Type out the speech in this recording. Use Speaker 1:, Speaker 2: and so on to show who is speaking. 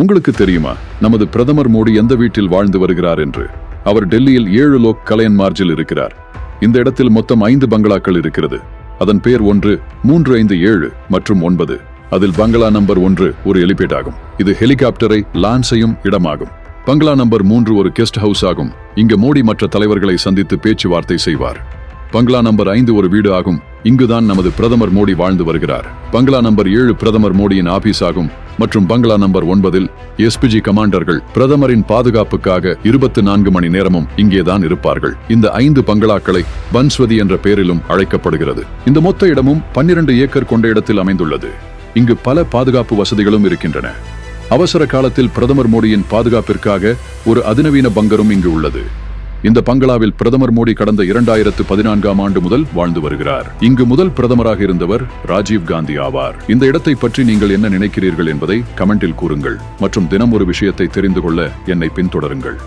Speaker 1: உங்களுக்கு தெரியுமா நமது பிரதமர் மோடி எந்த வீட்டில் வாழ்ந்து வருகிறார் என்று? அவர் டெல்லியில் 7 லோக் கல்யாண் மார்ஜில் இருக்கிறார். இந்த இடத்தில் மொத்தம் 5 பங்களாக்கள் இருக்கிறது. அதன் பெயர் 1, 3, 5, 7 மற்றும் 9. அதில் பங்களா நம்பர் 1 ஒரு எலிபேட் ஆகும். இது ஹெலிகாப்டரை லான்ச் செய்யும் இடமாகும். பங்களா நம்பர் 3 ஒரு கெஸ்ட் ஹவுஸ் ஆகும். இங்கு மோடி மற்ற தலைவர்களை சந்தித்து பேச்சுவார்த்தை செய்வார். பங்களா நம்பர் 5 ஒரு வீடு ஆகும். இங்குதான் நமது பிரதமர் மோடி வாழ்ந்து வருகிறார். பங்களா நம்பர் 7 பிரதமர் மோடியின் ஆபீஸ் ஆகும். மற்றும் பங்களா நம்பர் 9 எஸ்பிஜி கமாண்டர்கள் பிரதமரின் பாதுகாப்புக்காக 24 மணி நேரமும் இங்கேதான் இருப்பார்கள். இந்த 5 பங்களாக்களை பன்ஸ்வதி என்ற பெயரிலும் அழைக்கப்படுகிறது. இந்த மொத்த இடமும் 12 ஏக்கர் கொண்ட இடத்தில் அமைந்துள்ளது. இங்கு பல பாதுகாப்பு வசதிகளும் இருக்கின்றன. அவசர காலத்தில் பிரதமர் மோடியின் பாதுகாப்பிற்காக ஒரு அதிநவீன பங்கரும் இங்கு உள்ளது. இந்த பங்களாவில் பிரதமர் மோடி கடந்த 2014ஆம் ஆண்டு முதல் வாழ்ந்து வருகிறார். இங்கு முதல் பிரதமராக இருந்தவர் ராஜீவ் காந்தி ஆவார். இந்த இடத்தை பற்றி நீங்கள் என்ன நினைக்கிறீர்கள் என்பதை கமெண்டில் கூறுங்கள். மற்றும் தினம் ஒரு விஷயத்தை தெரிந்து கொள்ள என்னை பின்தொடருங்கள்.